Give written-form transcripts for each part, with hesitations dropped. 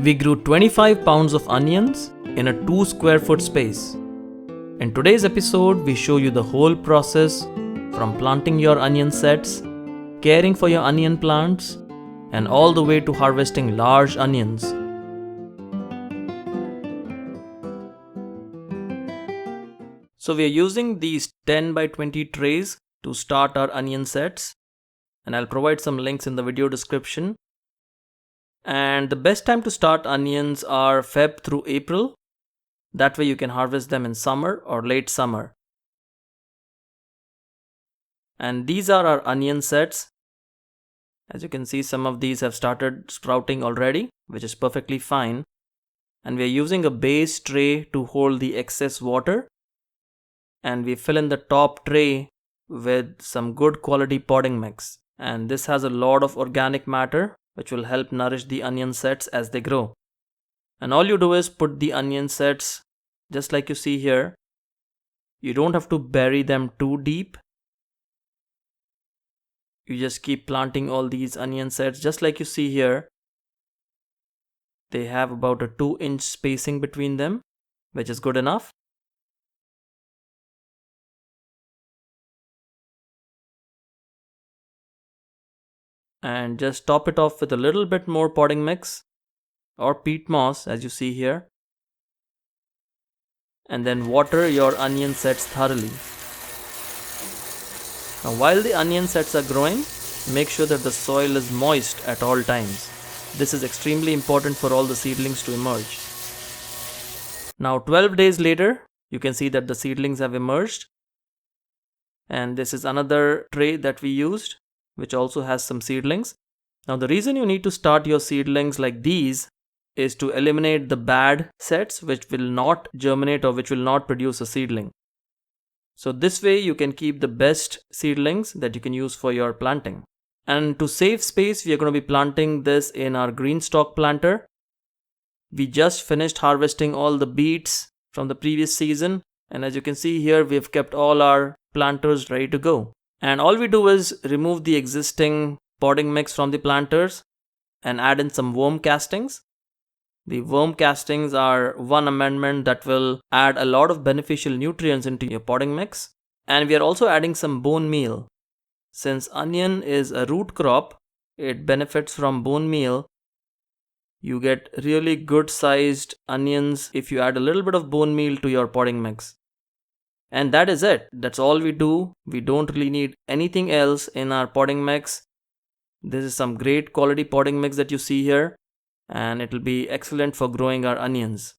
We grew 25 pounds of onions in a 2 square foot space. In today's episode, we show you the whole process from planting your onion sets, caring for your onion plants, and all the way to harvesting large onions. So we are using these 10 by 20 trays to start our onion sets, and I'll provide some links in the video description. And the best time to start onions are Feb through April. That way you can harvest them in summer or late summer. And these are our onion sets. As you can see, some of these have started sprouting already, which is perfectly fine. And we are using a base tray to hold the excess water. And we fill in the top tray with some good quality potting mix. And this has a lot of organic matter, which will help nourish the onion sets as they grow. And all you do is put the onion sets just like you see here. You don't have to bury them too deep. You just keep planting all these onion sets just like you see here. They have about a 2-inch spacing between them, which is good enough. And just top it off with a little bit more potting mix or peat moss as you see here. And then water your onion sets thoroughly. Now while the onion sets are growing, make sure that the soil is moist at all times. This is extremely important for all the seedlings to emerge. Now 12 days later, you can see that the seedlings have emerged. And this is another tray that we used, which also has some seedlings. Now the reason you need to start your seedlings like these is to eliminate the bad sets which will not germinate or which will not produce a seedling. So this way you can keep the best seedlings that you can use for your planting. And to save space, we are going to be planting this in our green stalk planter. We just finished harvesting all the beets from the previous season. And as you can see here, we have kept all our planters ready to go. And all we do is remove the existing potting mix from the planters and add in some worm castings. The worm castings are one amendment that will add a lot of beneficial nutrients into your potting mix. And we are also adding some bone meal. Since onion is a root crop, it benefits from bone meal. You get really good sized onions if you add a little bit of bone meal to your potting mix. And that is it. That's all we do. We don't really need anything else in our potting mix. This is some great quality potting mix that you see here. And it will be excellent for growing our onions.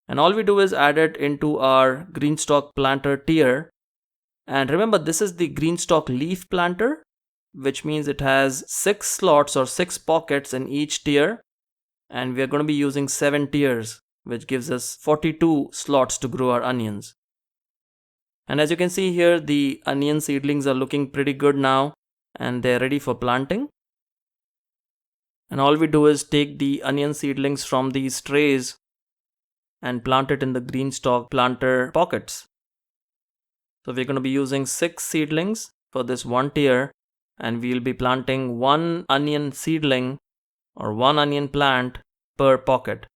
And all we do is add it into our green stalk planter tier. And remember, this is the green stalk leaf planter, which means it has 6 slots or 6 pockets in each tier. And we are going to be using 7 tiers, which gives us 42 slots to grow our onions. And as you can see here, the onion seedlings are looking pretty good now and they're ready for planting. And all we do is take the onion seedlings from these trays and plant it in the green stalk planter pockets. So we're going to be using 6 seedlings for this one tier, and we'll be planting 1 onion seedling or 1 onion plant per pocket.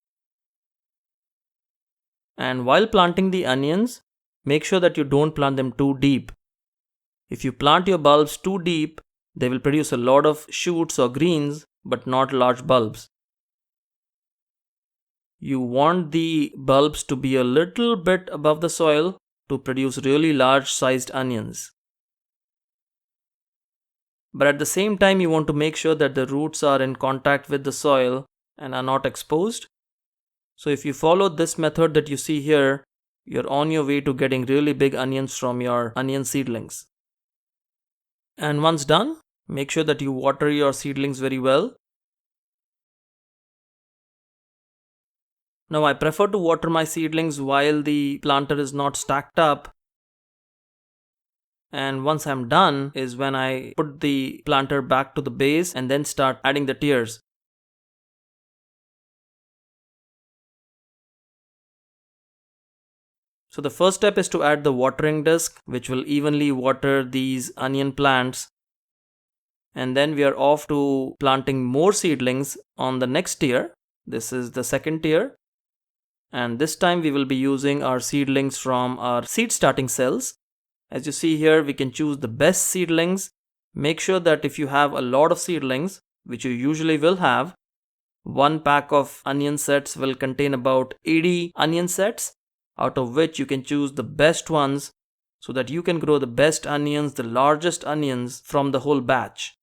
And while planting the onions, make sure that you don't plant them too deep. If you plant your bulbs too deep, they will produce a lot of shoots or greens, but not large bulbs. You want the bulbs to be a little bit above the soil to produce really large sized onions. But at the same time, you want to make sure that the roots are in contact with the soil and are not exposed. So if you follow this method that you see here, you're on your way to getting really big onions from your onion seedlings. And once done, make sure that you water your seedlings very well. Now I prefer to water my seedlings while the planter is not stacked up. And once I'm done is when I put the planter back to the base and then start adding the tiers. So the first step is to add the watering disc, which will evenly water these onion plants. And then we are off to planting more seedlings on the next tier. This is the second tier. And this time we will be using our seedlings from our seed starting cells. As you see here, we can choose the best seedlings. Make sure that if you have a lot of seedlings, which you usually will have, one pack of onion sets will contain about 80 onion sets, out of which you can choose the best ones so that you can grow the best onions, the largest onions from the whole batch.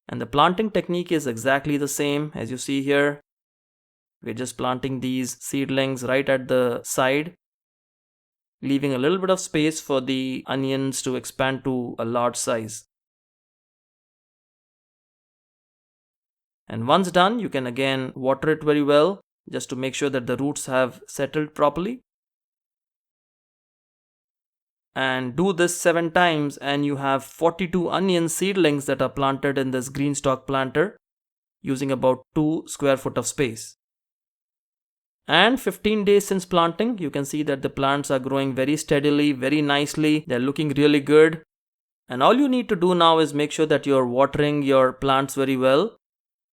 And the planting technique is exactly the same as you see here. We're just planting these seedlings right at the side, leaving a little bit of space for the onions to expand to a large size. And once done, you can again water it very well just to make sure that the roots have settled properly. And do this 7 times and you have 42 onion seedlings that are planted in this green stalk planter using about 2 square foot of space. And 15 days since planting, you can see that the plants are growing very steadily, very nicely. They're looking really good. And all you need to do now is make sure that you're watering your plants very well.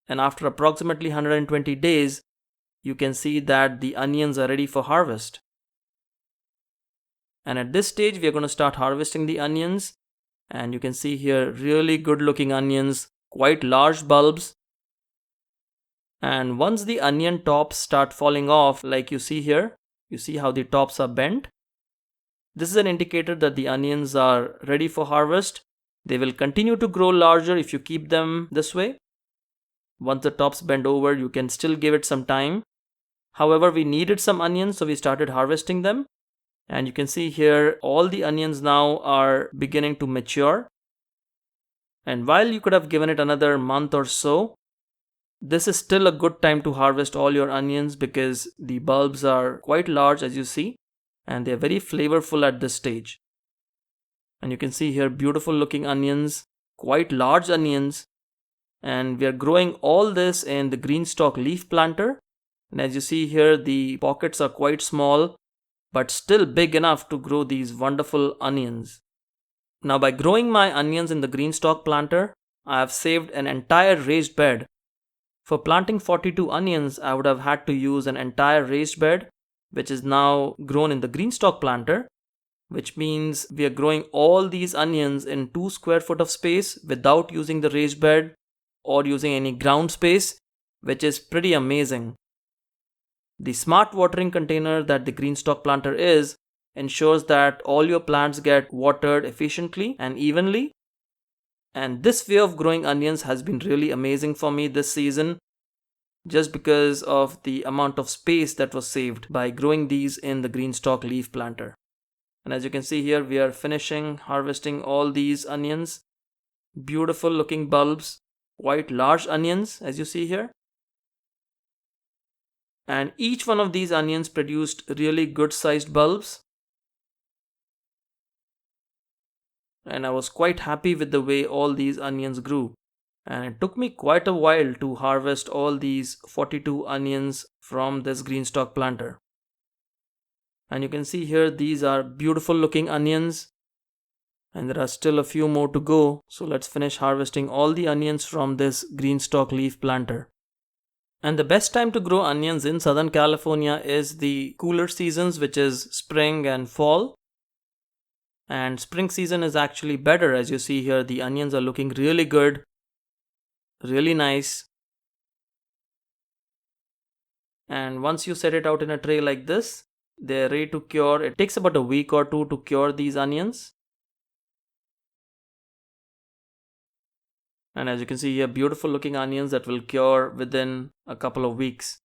And after approximately 120 days, you can see that the onions are ready for harvest. And at this stage, we are going to start harvesting the onions. And you can see here really good looking onions, quite large bulbs. And once the onion tops start falling off, like you see here, you see how the tops are bent. This is an indicator that the onions are ready for harvest. They will continue to grow larger if you keep them this way. Once the tops bend over, you can still give it some time. However, we needed some onions, so we started harvesting them. And you can see here, all the onions now are beginning to mature. And while you could have given it another month or so, this is still a good time to harvest all your onions because the bulbs are quite large as you see, and they're very flavorful at this stage. And you can see here beautiful looking onions, quite large onions. And we are growing all this in the green stalk leaf planter. And as you see here, the pockets are quite small, but still big enough to grow these wonderful onions. Now by growing my onions in the green stalk planter, I have saved an entire raised bed. For planting 42 onions, I would have had to use an entire raised bed, which is now grown in the green stalk planter, which means we are growing all these onions in 2 square foot of space without using the raised bed or using any ground space, which is pretty amazing. The smart watering container that the green stalk planter is ensures that all your plants get watered efficiently and evenly. And this way of growing onions has been really amazing for me this season, just because of the amount of space that was saved by growing these in the green stalk leaf planter. And as you can see here, we are finishing harvesting all these onions. Beautiful looking bulbs, quite large onions as you see here. And each one of these onions produced really good sized bulbs. And I was quite happy with the way all these onions grew. And it took me quite a while to harvest all these 42 onions from this green stalk planter. And you can see here, these are beautiful looking onions. And there are still a few more to go. So let's finish harvesting all the onions from this green stalk leaf planter. And the best time to grow onions in Southern California is the cooler seasons, which is spring and fall. And spring season is actually better. As you see here, the onions are looking really good, really nice. And once you set it out in a tray like this, they're ready to cure. It takes about a week or two to cure these onions. And as you can see here, beautiful looking onions that will cure within a couple of weeks.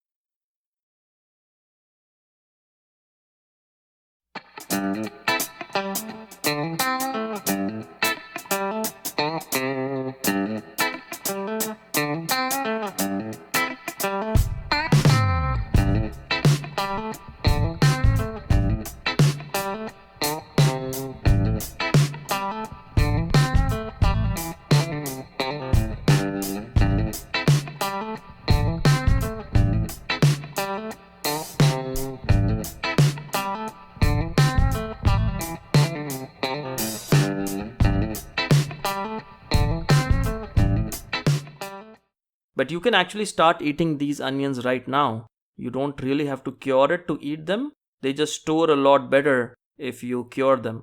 But you can actually start eating these onions right now. You don't really have to cure it to eat them. They just store a lot better if you cure them.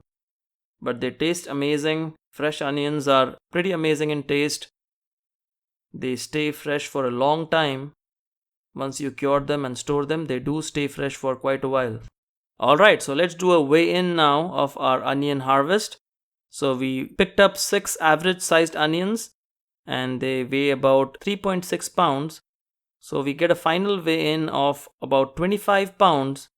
But they taste amazing. Fresh onions are pretty amazing in taste. They stay fresh for a long time. Once you cure them and store them, they do stay fresh for quite a while. Alright, so let's do a weigh-in now of our onion harvest. So we picked up 6 average sized onions and they weigh about 3.6 pounds. So we get a final weigh-in of about 25 pounds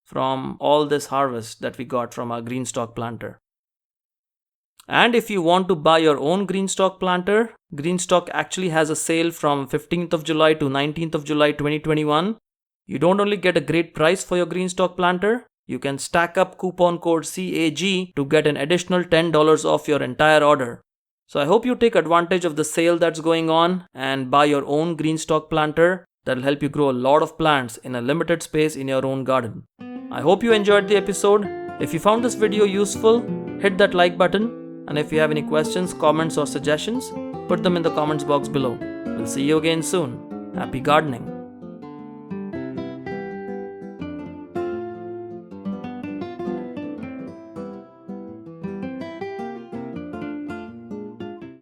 from all this harvest that we got from our Greenstock planter. And if you want to buy your own Greenstock planter, Greenstock actually has a sale from 15th of July to 19th of July 2021. You don't only get a great price for your Greenstock planter, you can stack up coupon code CAG to get an additional $10 off your entire order. So I hope you take advantage of the sale that's going on and buy your own Greenstock planter. That'll help you grow a lot of plants in a limited space in your own garden. I hope you enjoyed the episode. If you found this video useful, hit that like button. And if you have any questions, comments or suggestions, put them in the comments box below. We'll see you again soon. Happy gardening!